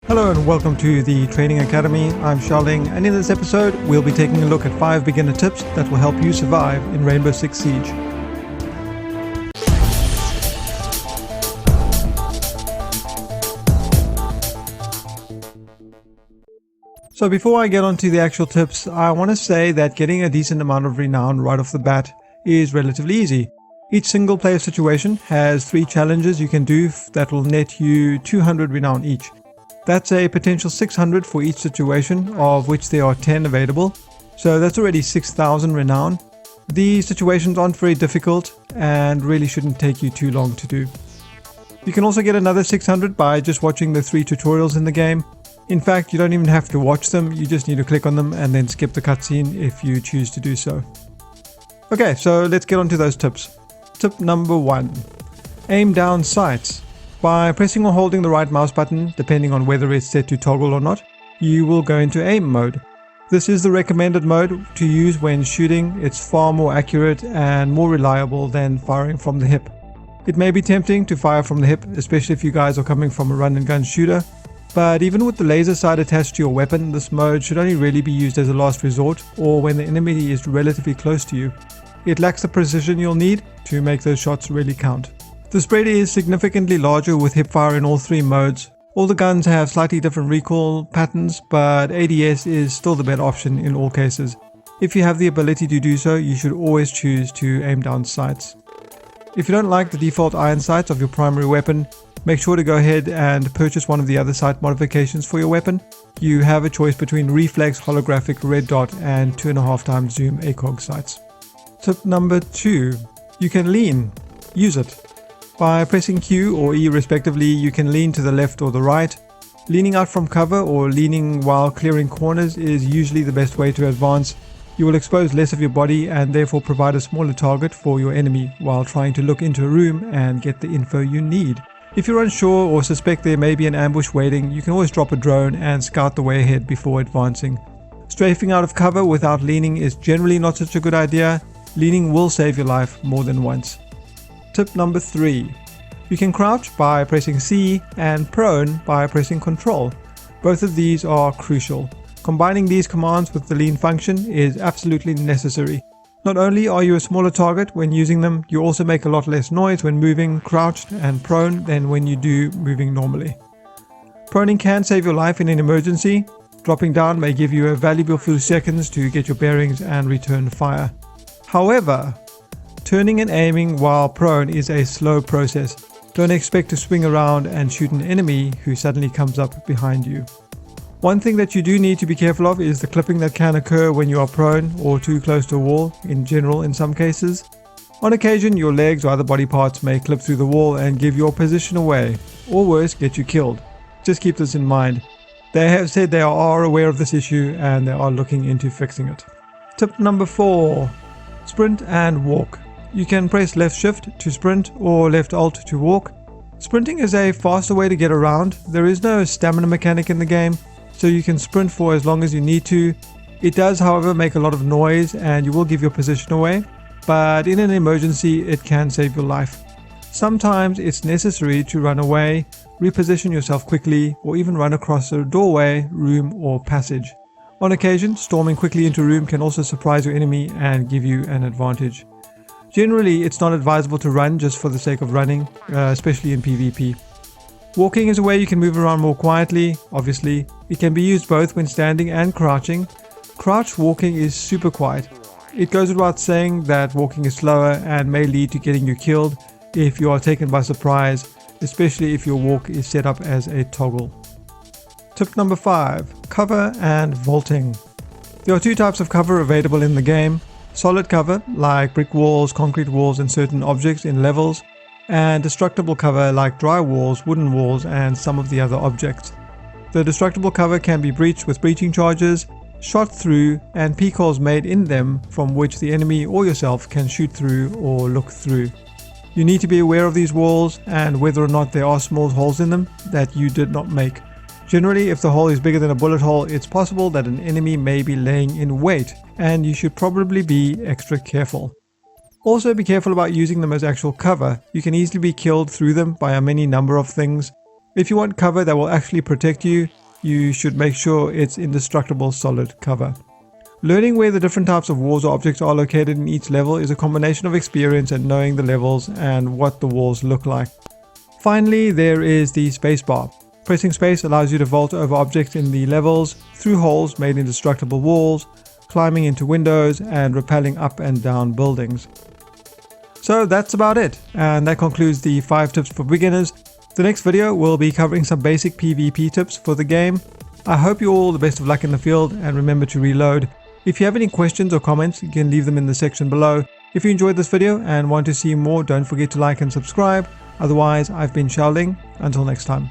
Hello and welcome to the Training Academy. I'm Xiaoling, and in this episode we'll be taking a look at 5 beginner tips that will help you survive in Rainbow Six Siege. So before I get onto the actual tips, I want to say that getting a decent amount of renown right off the bat is relatively easy. Each single player situation has 3 challenges you can do that will net you 200 renown each. That's a potential 600 for each situation, of which there are 10 available. So that's already 6,000 renown. These situations aren't very difficult and really shouldn't take you too long to do. You can also get another 600 by just watching the 3 tutorials in the game. In fact, you don't even have to watch them, you just need to click on them and then skip the cutscene if you choose to do so. Okay, so let's get on to those tips. Tip number 1. Aim down sights. By pressing or holding the right mouse button, depending on whether it's set to toggle or not, you will go into aim mode. This is the recommended mode to use when shooting. It's far more accurate and more reliable than firing from the hip. It may be tempting to fire from the hip, especially if you guys are coming from a run and gun shooter, but even with the laser sight attached to your weapon, this mode should only really be used as a last resort or when the enemy is relatively close to you. It lacks the precision you'll need to make those shots really count. The spread is significantly larger with hipfire in all 3 modes. All the guns have slightly different recoil patterns, but ADS is still the better option in all cases. If you have the ability to do so, you should always choose to aim down sights. If you don't like the default iron sights of your primary weapon, make sure to go ahead and purchase one of the other sight modifications for your weapon. You have a choice between reflex, holographic, red dot and 2.5 times zoom ACOG sights. Tip number 2. You can lean. Use it. By pressing Q or E respectively, you can lean to the left or the right. Leaning out from cover or leaning while clearing corners is usually the best way to advance. You will expose less of your body and therefore provide a smaller target for your enemy while trying to look into a room and get the info you need. If you're unsure or suspect there may be an ambush waiting, you can always drop a drone and scout the way ahead before advancing. Strafing out of cover without leaning is generally not such a good idea. Leaning will save your life more than once. Tip number 3. You can crouch by pressing C and prone by pressing Ctrl. Both of these are crucial. Combining these commands with the lean function is absolutely necessary. Not only are you a smaller target when using them, you also make a lot less noise when moving crouched and prone than when you do moving normally. Proning can save your life in an emergency. Dropping down may give you a valuable few seconds to get your bearings and return fire. However, turning and aiming while prone is a slow process. Don't expect to swing around and shoot an enemy who suddenly comes up behind you. One thing that you do need to be careful of is the clipping that can occur when you are prone or too close to a wall, in general in some cases. On occasion, your legs or other body parts may clip through the wall and give your position away, or worse, get you killed. Just keep this in mind. They have said they are aware of this issue and they are looking into fixing it. Tip number 4. Sprint and walk. You can press left shift to sprint or left alt to walk. Sprinting is a faster way to get around. There is no stamina mechanic in the game, so you can sprint for as long as you need to. It does, however, make a lot of noise and you will give your position away, but in an emergency it can save your life. Sometimes it's necessary to run away, reposition yourself quickly, or even run across a doorway, room or passage. On occasion, storming quickly into a room can also surprise your enemy and give you an advantage. Generally, it's not advisable to run just for the sake of running, especially in PvP. Walking is a way you can move around more quietly, obviously. It can be used both when standing and crouching. Crouch walking is super quiet. It goes without saying that walking is slower and may lead to getting you killed if you are taken by surprise, especially if your walk is set up as a toggle. Tip number 5. Cover and vaulting. There are 2 types of cover available in the game. Solid cover, like brick walls, concrete walls and certain objects in levels, and destructible cover like dry walls, wooden walls and some of the other objects. The destructible cover can be breached with breaching charges, shot through and peek holes made in them from which the enemy or yourself can shoot through or look through. You need to be aware of these walls and whether or not there are small holes in them that you did not make. Generally, if the hole is bigger than a bullet hole, it's possible that an enemy may be laying in wait, and you should probably be extra careful. Also be careful about using them as actual cover. You can easily be killed through them by a many number of things. If you want cover that will actually protect you, you should make sure it's indestructible solid cover. Learning where the different types of walls or objects are located in each level is a combination of experience and knowing the levels and what the walls look like. Finally, there is the spacebar. Pressing space allows you to vault over objects in the levels, through holes made in destructible walls, climbing into windows, and rappelling up and down buildings. So that's about it, and that concludes the 5 tips for beginners. The next video will be covering some basic PvP tips for the game. I hope you all the best of luck in the field, and remember to reload. If you have any questions or comments, you can leave them in the section below. If you enjoyed this video and want to see more, don't forget to like and subscribe. Otherwise, I've been Xiaoling. Until next time.